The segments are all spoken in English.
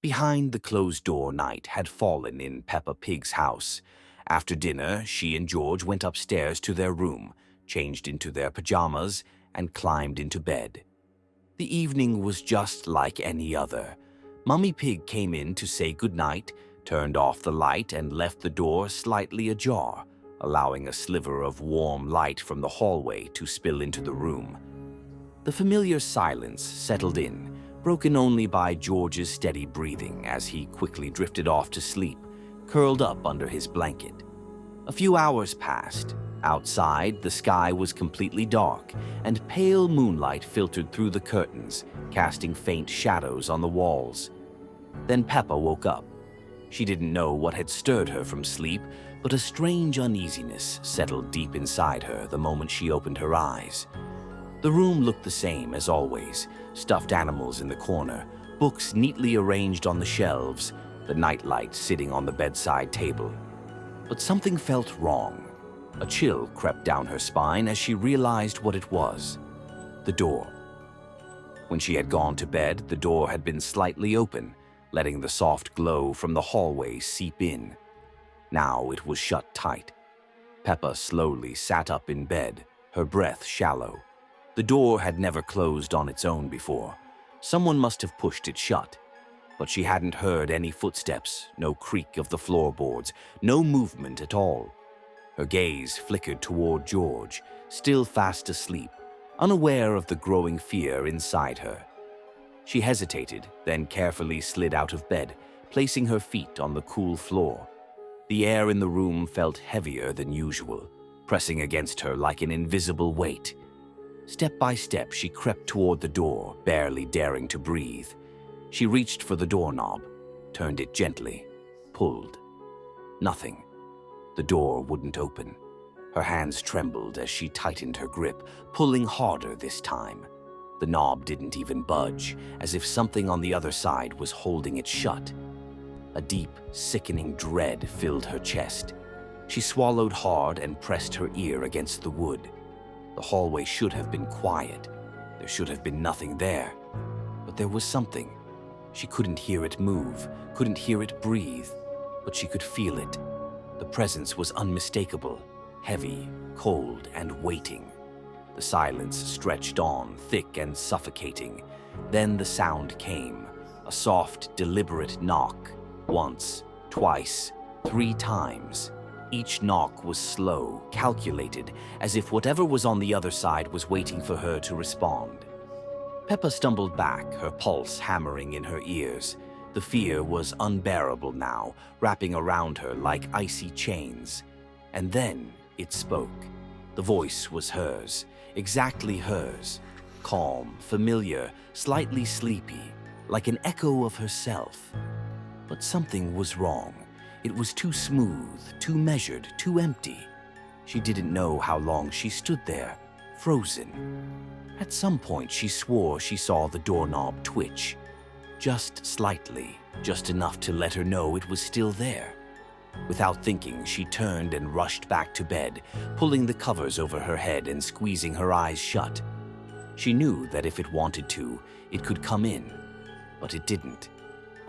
Behind the closed-door night had fallen in Peppa Pig's house. After dinner, she and George went upstairs to their room, changed into their pajamas, and climbed into bed. The evening was just like any other. Mummy Pig came in to say goodnight, turned off the light, and left the door slightly ajar, allowing a sliver of warm light from the hallway to spill into the room. The familiar silence settled in, broken only by George's steady breathing as he quickly drifted off to sleep, curled up under his blanket. A few hours passed. Outside, the sky was completely dark, and pale moonlight filtered through the curtains, casting faint shadows on the walls. Then Peppa woke up. She didn't know what had stirred her from sleep, but a strange uneasiness settled deep inside her the moment she opened her eyes. The room looked the same as always, stuffed animals in the corner, books neatly arranged on the shelves, the nightlight sitting on the bedside table. But something felt wrong. A chill crept down her spine as she realized what it was. The door. When she had gone to bed, the door had been slightly open, letting the soft glow from the hallway seep in. Now it was shut tight. Peppa slowly sat up in bed, her breath shallow. The door had never closed on its own before. Someone must have pushed it shut. But she hadn't heard any footsteps, no creak of the floorboards, no movement at all. Her gaze flickered toward George, still fast asleep, unaware of the growing fear inside her. She hesitated, then carefully slid out of bed, placing her feet on the cool floor. The air in the room felt heavier than usual, pressing against her like an invisible weight. Step by step, she crept toward the door, barely daring to breathe. She reached for the doorknob, turned it gently, pulled. Nothing. The door wouldn't open. Her hands trembled as she tightened her grip, pulling harder this time. The knob didn't even budge, as if something on the other side was holding it shut. A deep, sickening dread filled her chest. She swallowed hard and pressed her ear against the wood. The hallway should have been quiet. There should have been nothing there. But there was something. She couldn't hear it move, couldn't hear it breathe, but she could feel it. The presence was unmistakable, heavy, cold, and waiting. The silence stretched on, thick and suffocating. Then the sound came, a soft, deliberate knock. Once, twice, 3 times. Each knock was slow, calculated, as if whatever was on the other side was waiting for her to respond. Peppa stumbled back, her pulse hammering in her ears. The fear was unbearable now, wrapping around her like icy chains. And then it spoke. The voice was hers, exactly hers. Calm, familiar, slightly sleepy, like an echo of herself. But something was wrong. It was too smooth, too measured, too empty. She didn't know how long she stood there, frozen. At some point, she swore she saw the doorknob twitch. Just slightly, just enough to let her know it was still there. Without thinking, she turned and rushed back to bed, pulling the covers over her head and squeezing her eyes shut. She knew that if it wanted to, it could come in, but it didn't.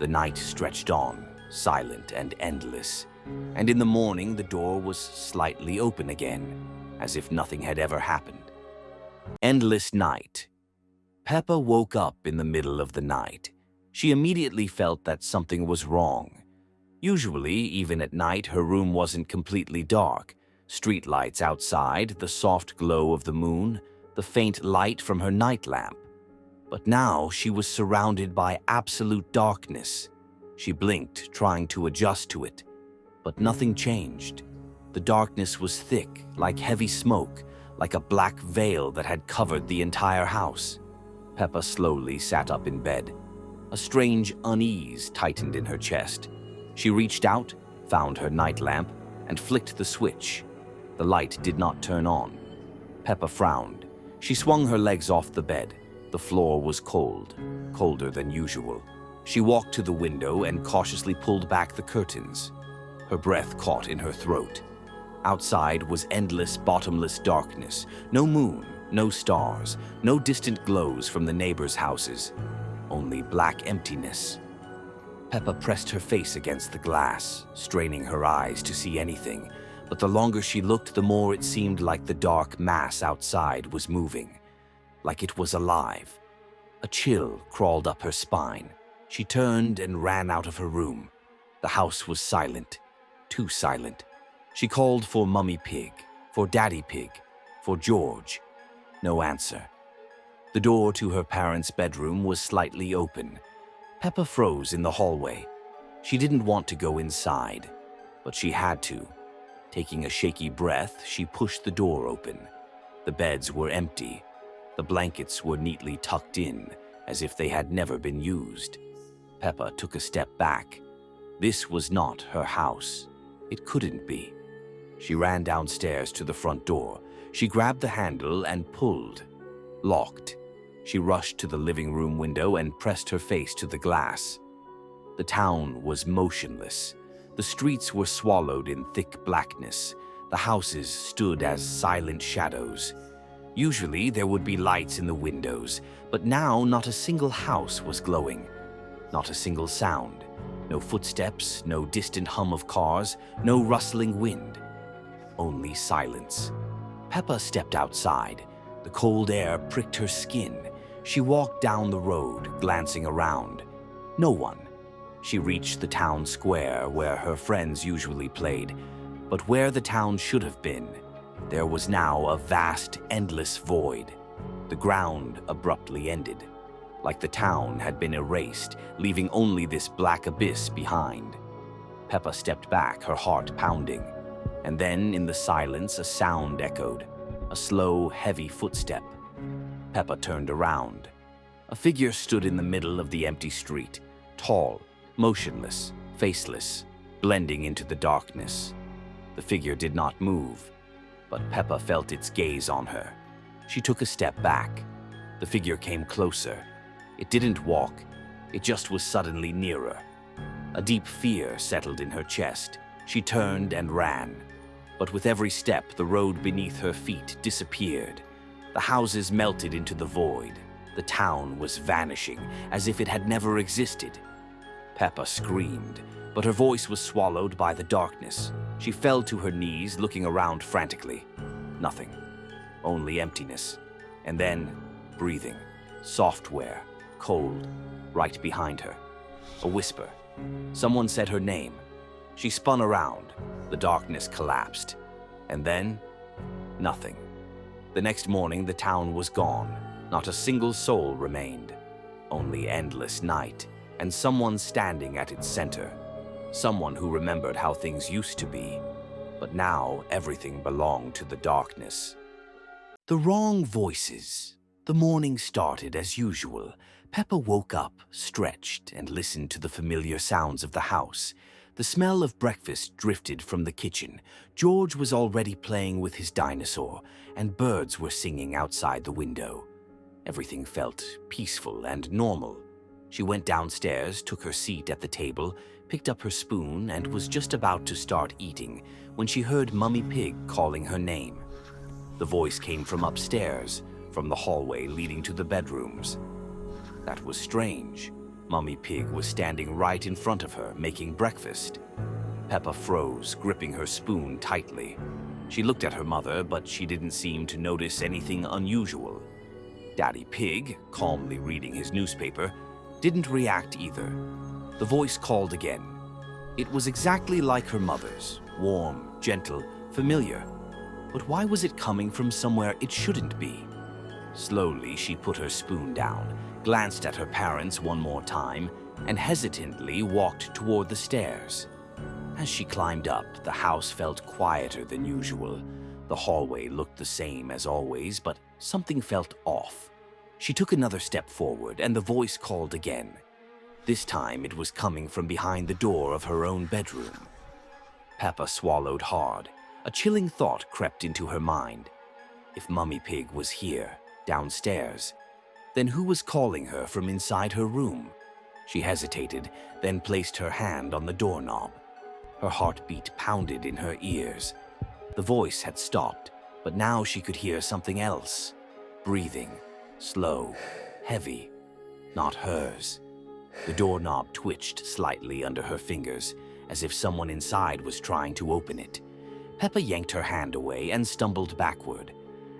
The night stretched on, silent and endless, and in the morning the door was slightly open again, as if nothing had ever happened. Endless night. Peppa woke up in the middle of the night. She immediately felt that something was wrong. Usually, even at night, her room wasn't completely dark. Streetlights outside, the soft glow of the moon, the faint light from her night lamp. But now she was surrounded by absolute darkness. She blinked, trying to adjust to it, but nothing changed. The darkness was thick, like heavy smoke, like a black veil that had covered the entire house. Peppa slowly sat up in bed. A strange unease tightened in her chest. She reached out, found her night lamp, and flicked the switch. The light did not turn on. Peppa frowned. She swung her legs off the bed. The floor was cold, colder than usual. She walked to the window and cautiously pulled back the curtains. Her breath caught in her throat. Outside was endless, bottomless darkness. No moon, no stars, no distant glows from the neighbors' houses. Only black emptiness. Peppa pressed her face against the glass, straining her eyes to see anything, but the longer she looked, the more it seemed like the dark mass outside was moving, like it was alive. A chill crawled up her spine. She turned and ran out of her room. The house was silent, too silent. She called for Mummy Pig, for Daddy Pig, for George. No answer. The door to her parents' bedroom was slightly open. Peppa froze in the hallway. She didn't want to go inside, but she had to. Taking a shaky breath, she pushed the door open. The beds were empty. The blankets were neatly tucked in, as if they had never been used. Peppa took a step back. This was not her house. It couldn't be. She ran downstairs to the front door. She grabbed the handle and pulled. Locked. She rushed to the living room window and pressed her face to the glass. The town was motionless. The streets were swallowed in thick blackness. The houses stood as silent shadows. Usually there would be lights in the windows, but now not a single house was glowing. Not a single sound. No footsteps, no distant hum of cars, no rustling wind. Only silence. Peppa stepped outside. The cold air pricked her skin. She walked down the road, glancing around. No one. She reached the town square where her friends usually played, but where the town should have been, there was now a vast, endless void. The ground abruptly ended, like the town had been erased, leaving only this black abyss behind. Peppa stepped back, her heart pounding, and then in the silence a sound echoed, a slow, heavy footstep. Peppa turned around. A figure stood in the middle of the empty street, tall, motionless, faceless, blending into the darkness. The figure did not move, but Peppa felt its gaze on her. She took a step back. The figure came closer. It didn't walk, it just was suddenly nearer. A deep fear settled in her chest. She turned and ran. But with every step, the road beneath her feet disappeared. The houses melted into the void. The town was vanishing, as if it had never existed. Peppa screamed, but her voice was swallowed by the darkness. She fell to her knees, looking around frantically. Nothing. Only emptiness. And then, breathing. Software. Cold. Right behind her. A whisper. Someone said her name. She spun around. The darkness collapsed. And then, nothing. The next morning, the town was gone. Not a single soul remained. Only endless night, and someone standing at its center. Someone who remembered how things used to be. But now, everything belonged to the darkness. The wrong voices. The morning started as usual. Peppa woke up, stretched, and listened to the familiar sounds of the house. The smell of breakfast drifted from the kitchen. George was already playing with his dinosaur, and birds were singing outside the window. Everything felt peaceful and normal. She went downstairs, took her seat at the table, picked up her spoon, and was just about to start eating when she heard Mummy Pig calling her name. The voice came from upstairs, from the hallway leading to the bedrooms. That was strange. Mummy Pig was standing right in front of her, making breakfast. Peppa froze, gripping her spoon tightly. She looked at her mother, but she didn't seem to notice anything unusual. Daddy Pig, calmly reading his newspaper, didn't react either. The voice called again. It was exactly like her mother's, warm, gentle, familiar. But why was it coming from somewhere it shouldn't be? Slowly, she put her spoon down, glanced at her parents one more time, and hesitantly walked toward the stairs. As she climbed up, the house felt quieter than usual. The hallway looked the same as always, but something felt off. She took another step forward, and the voice called again. This time it was coming from behind the door of her own bedroom. Peppa swallowed hard. A chilling thought crept into her mind. If Mummy Pig was here, downstairs, then who was calling her from inside her room? She hesitated, then placed her hand on the doorknob. Her heartbeat pounded in her ears. The voice had stopped, but now she could hear something else. Breathing, slow, heavy, not hers. The doorknob twitched slightly under her fingers, as if someone inside was trying to open it. Peppa yanked her hand away and stumbled backward.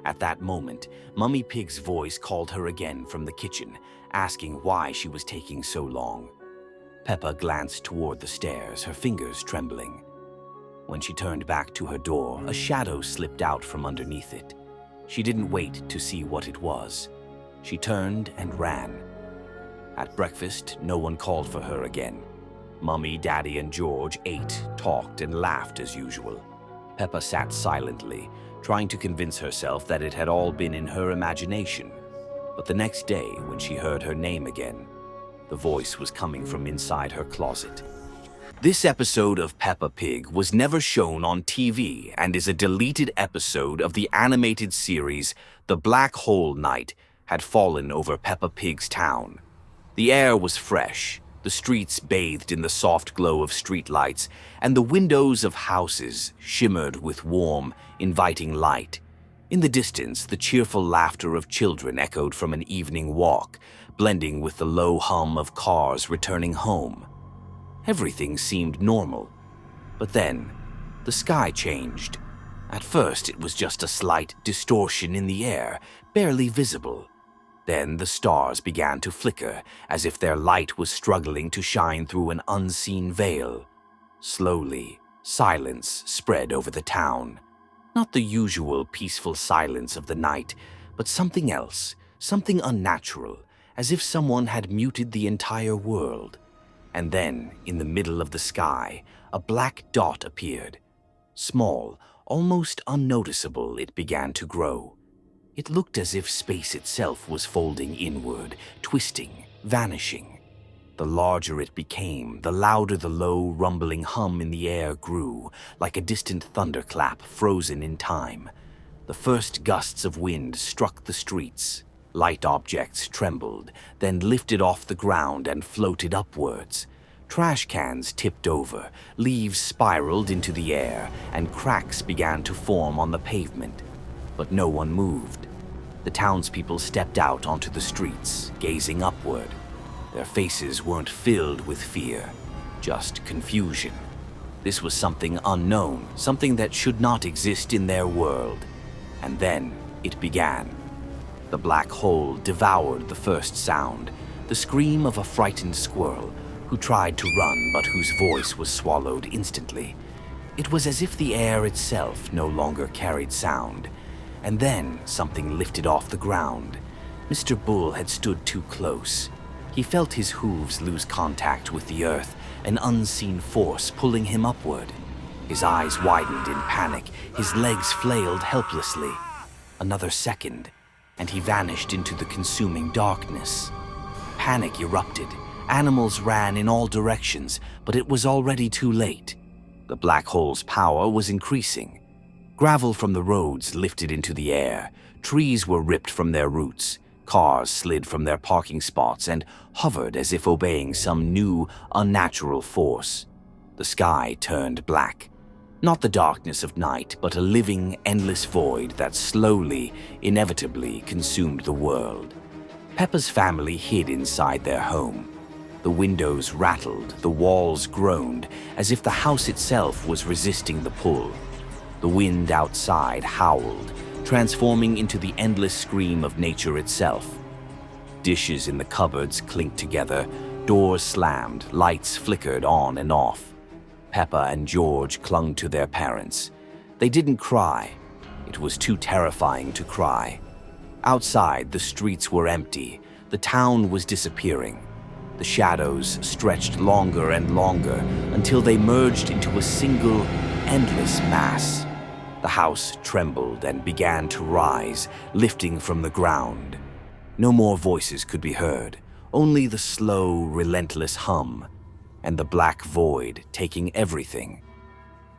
At that moment, Mummy Pig's voice called her again from the kitchen, asking why she was taking so long. Peppa glanced toward the stairs, her fingers trembling. When she turned back to her door, a shadow slipped out from underneath it. She didn't wait to see what it was. She turned and ran. At breakfast, no one called for her again. Mummy, Daddy, and George ate, talked, and laughed as usual. Peppa sat silently, trying to convince herself that it had all been in her imagination. But the next day, when she heard her name again, the voice was coming from inside her closet. This episode of Peppa Pig was never shown on TV and is a deleted episode of the animated series The Black Hole Night had fallen over Peppa Pig's town. The air was fresh, the streets bathed in the soft glow of streetlights, and the windows of houses shimmered with warm, inviting light. In the distance, the cheerful laughter of children echoed from an evening walk, blending with the low hum of cars returning home. Everything seemed normal. But then, the sky changed. At first, it was just a slight distortion in the air, barely visible. Then the stars began to flicker, as if their light was struggling to shine through an unseen veil. Slowly, silence spread over the town. Not the usual peaceful silence of the night, but something else, something unnatural, as if someone had muted the entire world. And then, in the middle of the sky, a black dot appeared. Small, almost unnoticeable, it began to grow. It looked as if space itself was folding inward, twisting, vanishing. The larger it became, the louder the low, rumbling hum in the air grew, like a distant thunderclap frozen in time. The first gusts of wind struck the streets. Light objects trembled, then lifted off the ground and floated upwards. Trash cans tipped over, leaves spiraled into the air, and cracks began to form on the pavement. But no one moved. The townspeople stepped out onto the streets, gazing upward. Their faces weren't filled with fear, just confusion. This was something unknown, something that should not exist in their world. And then it began. The black hole devoured the first sound, the scream of a frightened squirrel who tried to run but whose voice was swallowed instantly. It was as if the air itself no longer carried sound. And then something lifted off the ground. Mr. Bull had stood too close. He felt his hooves lose contact with the earth, an unseen force pulling him upward. His eyes widened in panic, his legs flailed helplessly. Another second, and he vanished into the consuming darkness. Panic erupted. Animals ran in all directions, but it was already too late. The black hole's power was increasing. Gravel from the roads lifted into the air, trees were ripped from their roots, cars slid from their parking spots and hovered as if obeying some new, unnatural force. The sky turned black. Not the darkness of night, but a living, endless void that slowly, inevitably consumed the world. Peppa's family hid inside their home. The windows rattled, the walls groaned, as if the house itself was resisting the pull. The wind outside howled, transforming into the endless scream of nature itself. Dishes in the cupboards clinked together, doors slammed, lights flickered on and off. Peppa and George clung to their parents. They didn't cry. It was too terrifying to cry. Outside, the streets were empty. The town was disappearing. The shadows stretched longer and longer until they merged into a single, endless mass. The house trembled and began to rise, lifting from the ground. No more voices could be heard, only the slow, relentless hum, and the black void taking everything.